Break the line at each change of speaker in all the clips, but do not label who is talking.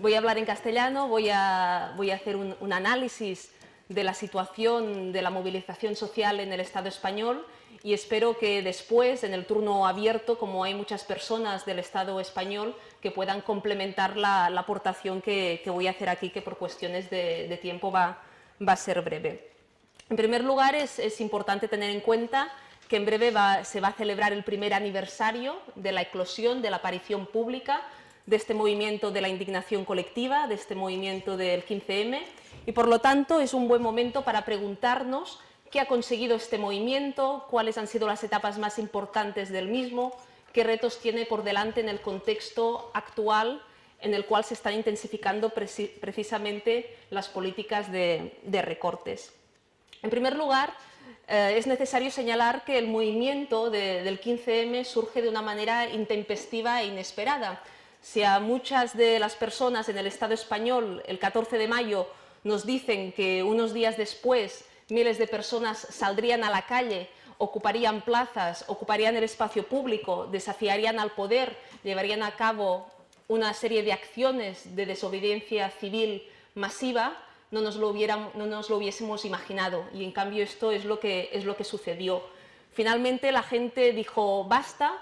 Voy a hablar en castellano, voy a hacer un análisis de la situación de la movilización social en el Estado español y espero que después, en el turno abierto, como hay muchas personas del Estado español, que puedan complementar la aportación que voy a hacer aquí, que por cuestiones de tiempo va a ser breve. En primer lugar, es importante tener en cuenta que en breve se va a celebrar el primer aniversario de la eclosión, de la aparición pública de este movimiento de la indignación colectiva, de este movimiento del 15M, y por lo tanto es un buen momento para preguntarnos qué ha conseguido este movimiento, cuáles han sido las etapas más importantes del mismo, qué retos tiene por delante en el contexto actual en el cual se están intensificando precisamente las políticas de recortes. En primer lugar, es necesario señalar que el movimiento del 15M surge de una manera intempestiva e inesperada. Si a muchas de las personas en el Estado español el 14 de mayo nos dicen que unos días después miles de personas saldrían a la calle, ocuparían plazas, ocuparían el espacio público, desafiarían al poder, llevarían a cabo una serie de acciones de desobediencia civil masiva, no nos lo hubiésemos imaginado, y en cambio esto es lo que sucedió. Finalmente la gente dijo basta.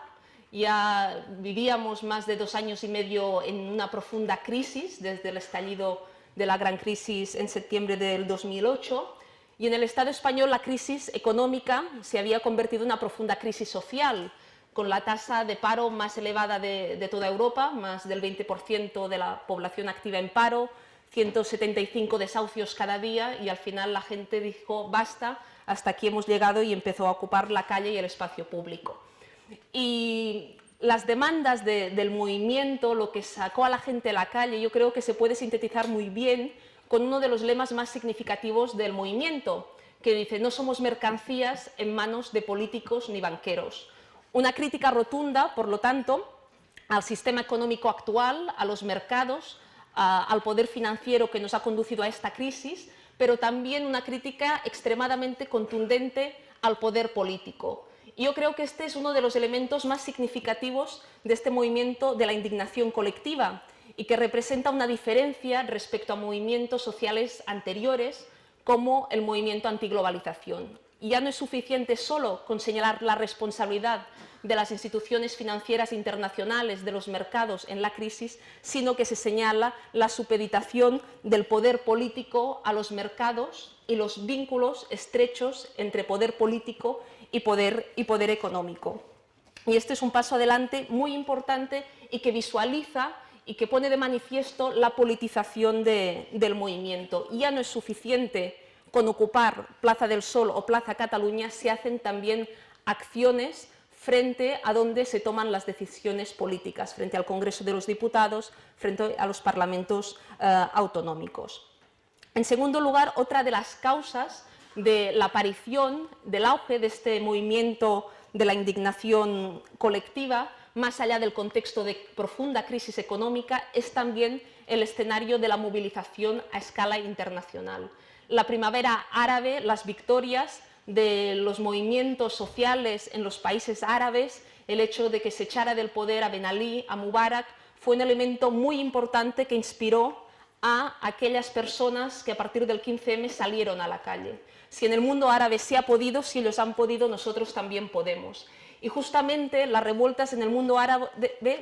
Ya vivíamos más de 2 años y medio en una profunda crisis desde el estallido de la gran crisis en septiembre del 2008 y en el Estado español la crisis económica se había convertido en una profunda crisis social, con la tasa de paro más elevada de toda Europa, más del 20% de la población activa en paro, 175 desahucios cada día, y al final la gente dijo basta, hasta aquí hemos llegado, y empezó a ocupar la calle y el espacio público. Y las demandas del movimiento, lo que sacó a la gente a la calle, yo creo que se puede sintetizar muy bien con uno de los lemas más significativos del movimiento, que dice: no somos mercancías en manos de políticos ni banqueros. Una crítica rotunda, por lo tanto, al sistema económico actual, a los mercados, al poder financiero que nos ha conducido a esta crisis, pero también una crítica extremadamente contundente al poder político. Yo creo que este es uno de los elementos más significativos de este movimiento de la indignación colectiva y que representa una diferencia respecto a movimientos sociales anteriores como el movimiento antiglobalización. Y ya no es suficiente solo con señalar la responsabilidad de las instituciones financieras internacionales, de los mercados en la crisis, sino que se señala la supeditación del poder político a los mercados y los vínculos estrechos entre poder político y poder económico. Y este es un paso adelante muy importante y que visualiza y que pone de manifiesto la politización del movimiento. Y ya no es suficiente con ocupar Plaza del Sol o Plaza Cataluña, se hacen también acciones frente a donde se toman las decisiones políticas, frente al Congreso de los Diputados, frente a los parlamentos autonómicos. En segundo lugar, otra de las causas de la aparición, del auge de este movimiento de la indignación colectiva, más allá del contexto de profunda crisis económica, es también el escenario de la movilización a escala internacional. La primavera árabe, las victorias de los movimientos sociales en los países árabes, el hecho de que se echara del poder a Ben Ali, a Mubarak, fue un elemento muy importante que inspiró a aquellas personas que a partir del 15M salieron a la calle. Si en el mundo árabe se ha podido, si ellos han podido, nosotros también podemos. Y justamente las revueltas en el mundo árabe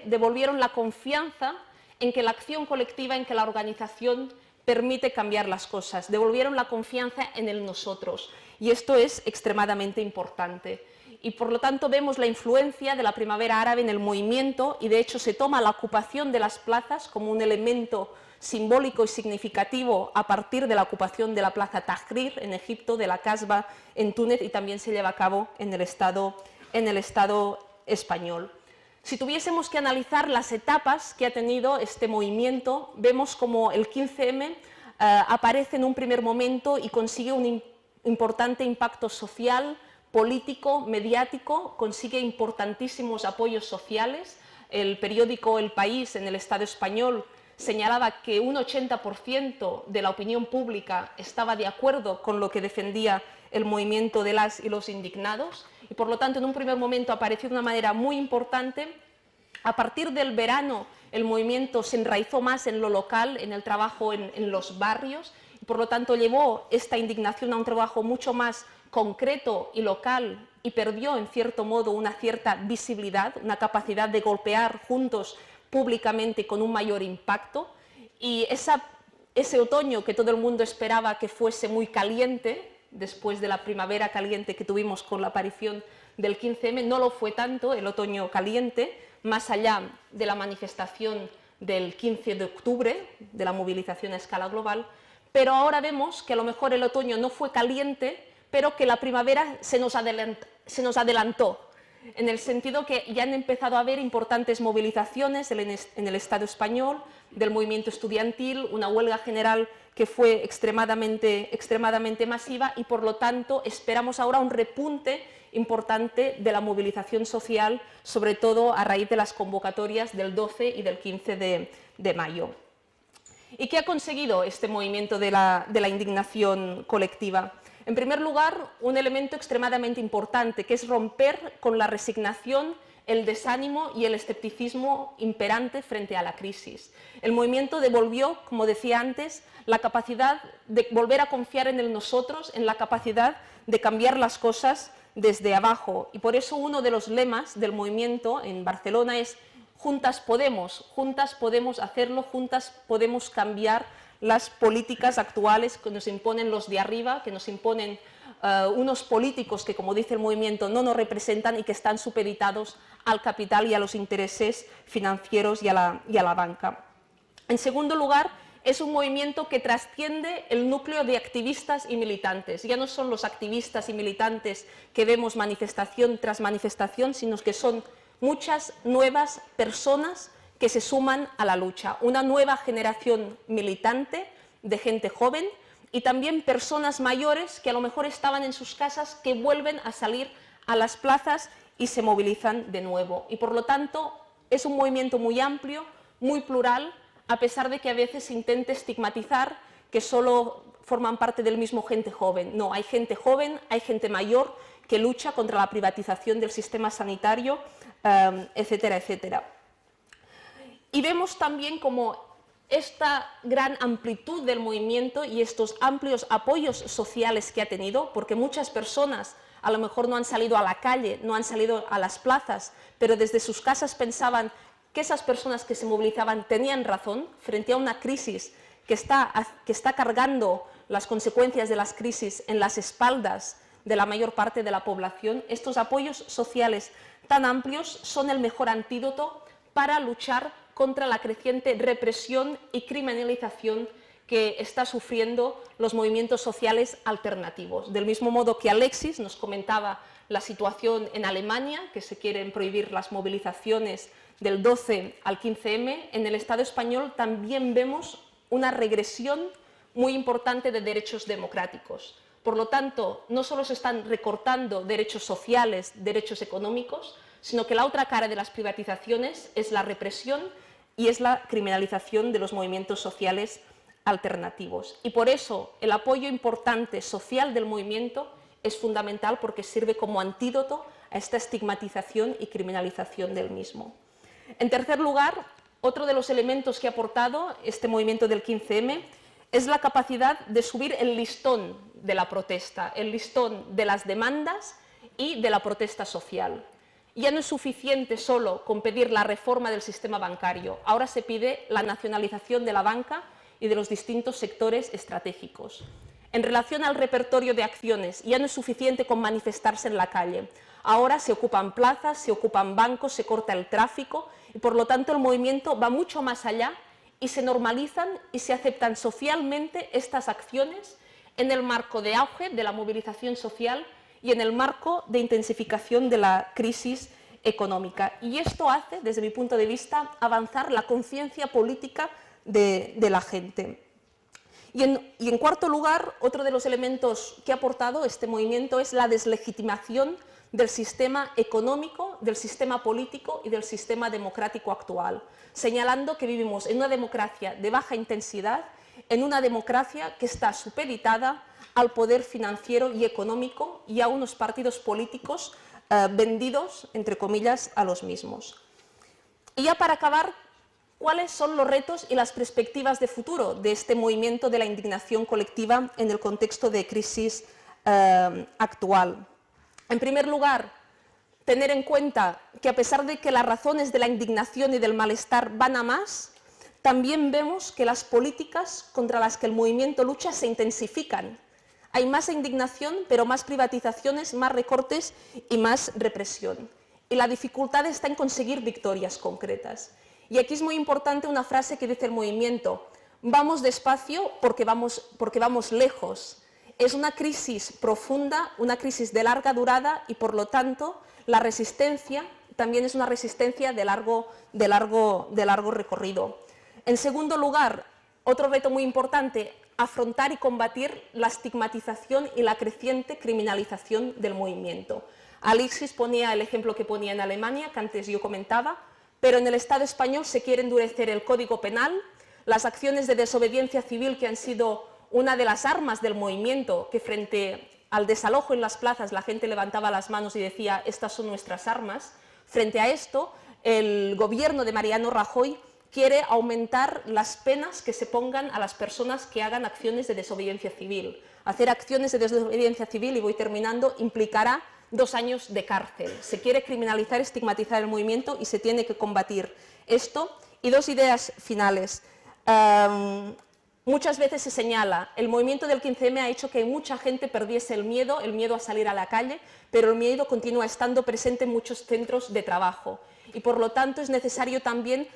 devolvieron la confianza en que la acción colectiva, en que la organización permite cambiar las cosas, devolvieron la confianza en el nosotros. Y esto es extremadamente importante. Y por lo tanto vemos la influencia de la primavera árabe en el movimiento y de hecho se toma la ocupación de las plazas como un elemento simbólico y significativo a partir de la ocupación de la plaza Tahrir en Egipto, de la Casbah en Túnez, y también se lleva a cabo en el Estado español. Si tuviésemos que analizar las etapas que ha tenido este movimiento, vemos como el 15M aparece en un primer momento y consigue un importante impacto social, político, mediático, consigue importantísimos apoyos sociales. El periódico El País en el Estado español señalaba que un 80% de la opinión pública estaba de acuerdo con lo que defendía el movimiento de las y los indignados y, por lo tanto, en un primer momento apareció de una manera muy importante. A partir del verano el movimiento se enraizó más en lo local, en el trabajo en los barrios, y por lo tanto llevó esta indignación a un trabajo mucho más concreto y local y perdió en cierto modo una cierta visibilidad, una capacidad de golpear juntos públicamente con un mayor impacto. Y ese otoño que todo el mundo esperaba que fuese muy caliente, después de la primavera caliente que tuvimos con la aparición del 15M, no lo fue tanto el otoño caliente, más allá de la manifestación del 15 de octubre, de la movilización a escala global, pero ahora vemos que a lo mejor el otoño no fue caliente, pero que la primavera se nos adelantó, en el sentido que ya han empezado a haber importantes movilizaciones en el Estado español, del movimiento estudiantil, una huelga general que fue extremadamente masiva y, por lo tanto, esperamos ahora un repunte importante de la movilización social, sobre todo a raíz de las convocatorias del 12 y del 15 de mayo. ¿Y qué ha conseguido este movimiento de la indignación colectiva? En primer lugar, un elemento extremadamente importante, que es romper con la resignación, el desánimo y el escepticismo imperante frente a la crisis. El movimiento devolvió, como decía antes, la capacidad de volver a confiar en el nosotros, en la capacidad de cambiar las cosas desde abajo. Y por eso uno de los lemas del movimiento en Barcelona es juntas podemos hacerlo, juntas podemos cambiar las políticas actuales que nos imponen los de arriba, que nos imponen unos políticos que, como dice el movimiento, no nos representan y que están supeditados al capital y a los intereses financieros y a la banca. En segundo lugar, es un movimiento que trasciende el núcleo de activistas y militantes. Ya no son los activistas y militantes que vemos manifestación tras manifestación, sino que son muchas nuevas personas que se suman a la lucha, una nueva generación militante de gente joven y también personas mayores que a lo mejor estaban en sus casas, que vuelven a salir a las plazas y se movilizan de nuevo. Y por lo tanto es un movimiento muy amplio, muy plural, a pesar de que a veces se intente estigmatizar que solo forman parte del mismo gente joven. No, hay gente joven, hay gente mayor que lucha contra la privatización del sistema sanitario, etcétera, etcétera. Y vemos también como esta gran amplitud del movimiento y estos amplios apoyos sociales que ha tenido, porque muchas personas a lo mejor no han salido a la calle, no han salido a las plazas, pero desde sus casas pensaban que esas personas que se movilizaban tenían razón frente a una crisis que está cargando las consecuencias de las crisis en las espaldas de la mayor parte de la población. Estos apoyos sociales tan amplios son el mejor antídoto para luchar contra la creciente represión y criminalización que está sufriendo los movimientos sociales alternativos. Del mismo modo que Alexis nos comentaba la situación en Alemania, que se quieren prohibir las movilizaciones del 12 al 15M, en el Estado español también vemos una regresión muy importante de derechos democráticos. Por lo tanto, no solo se están recortando derechos sociales, derechos económicos, sino que la otra cara de las privatizaciones es la represión y es la criminalización de los movimientos sociales alternativos. Y por eso el apoyo importante social del movimiento es fundamental, porque sirve como antídoto a esta estigmatización y criminalización del mismo. En tercer lugar, otro de los elementos que ha aportado este movimiento del 15M es la capacidad de subir el listón de la protesta, el listón de las demandas y de la protesta social. Ya no es suficiente solo con pedir la reforma del sistema bancario, ahora se pide la nacionalización de la banca y de los distintos sectores estratégicos. En relación al repertorio de acciones, ya no es suficiente con manifestarse en la calle, ahora se ocupan plazas, se ocupan bancos, se corta el tráfico y por lo tanto el movimiento va mucho más allá y se normalizan y se aceptan socialmente estas acciones en el marco de auge de la movilización social y en el marco de intensificación de la crisis económica. Y esto hace, desde mi punto de vista, avanzar la conciencia política de la gente. Y en cuarto lugar, otro de los elementos que ha aportado este movimiento es la deslegitimación del sistema económico, del sistema político y del sistema democrático actual, señalando que vivimos en una democracia de baja intensidad, en una democracia que está supeditada al poder financiero y económico y a unos partidos políticos vendidos, entre comillas, a los mismos. Y ya para acabar, cuáles son los retos y las perspectivas de futuro de este movimiento de la indignación colectiva en el contexto de crisis actual. En primer lugar, tener en cuenta que a pesar de que las razones de la indignación y del malestar van a más, también vemos que las políticas contra las que el movimiento lucha se intensifican. Hay más indignación, pero más privatizaciones, más recortes y más represión. Y la dificultad está en conseguir victorias concretas. Y aquí es muy importante una frase que dice el movimiento: vamos despacio porque vamos lejos. Es una crisis profunda, una crisis de larga durada y, por lo tanto, la resistencia también es una resistencia de largo recorrido. En segundo lugar, otro reto muy importante, afrontar y combatir la estigmatización y la creciente criminalización del movimiento. Alexis ponía el ejemplo que ponía en Alemania, que antes yo comentaba, pero en el Estado español se quiere endurecer el Código Penal, las acciones de desobediencia civil, que han sido una de las armas del movimiento, que frente al desalojo en las plazas la gente levantaba las manos y decía: estas son nuestras armas. Frente a esto, el gobierno de Mariano Rajoy quiere aumentar las penas que se pongan a las personas que hagan acciones de desobediencia civil. Hacer acciones de desobediencia civil, y voy terminando, implicará 2 años de cárcel. Se quiere criminalizar, estigmatizar el movimiento y se tiene que combatir esto. Y 2 ideas finales. Muchas veces se señala, el movimiento del 15M ha hecho que mucha gente perdiese el miedo a salir a la calle, pero el miedo continúa estando presente en muchos centros de trabajo. Y por lo tanto es necesario también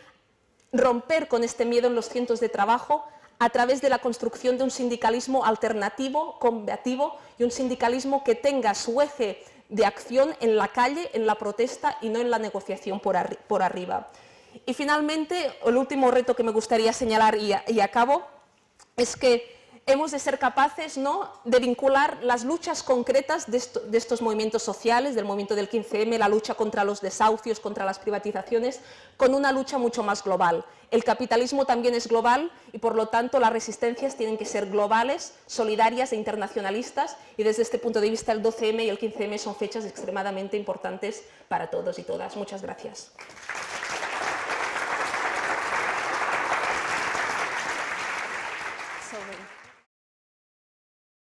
romper con este miedo en los centros de trabajo a través de la construcción de un sindicalismo alternativo, combativo, y un sindicalismo que tenga su eje de acción en la calle, en la protesta y no en la negociación por arriba. Y finalmente, el último reto que me gustaría señalar y acabo, es que hemos de ser capaces, ¿no?, de vincular las luchas concretas de estos movimientos sociales, del movimiento del 15M, la lucha contra los desahucios, contra las privatizaciones, con una lucha mucho más global. El capitalismo también es global y, por lo tanto, las resistencias tienen que ser globales, solidarias e internacionalistas, y desde este punto de vista el 12M y el 15M son fechas extremadamente importantes para todos y todas. Muchas gracias.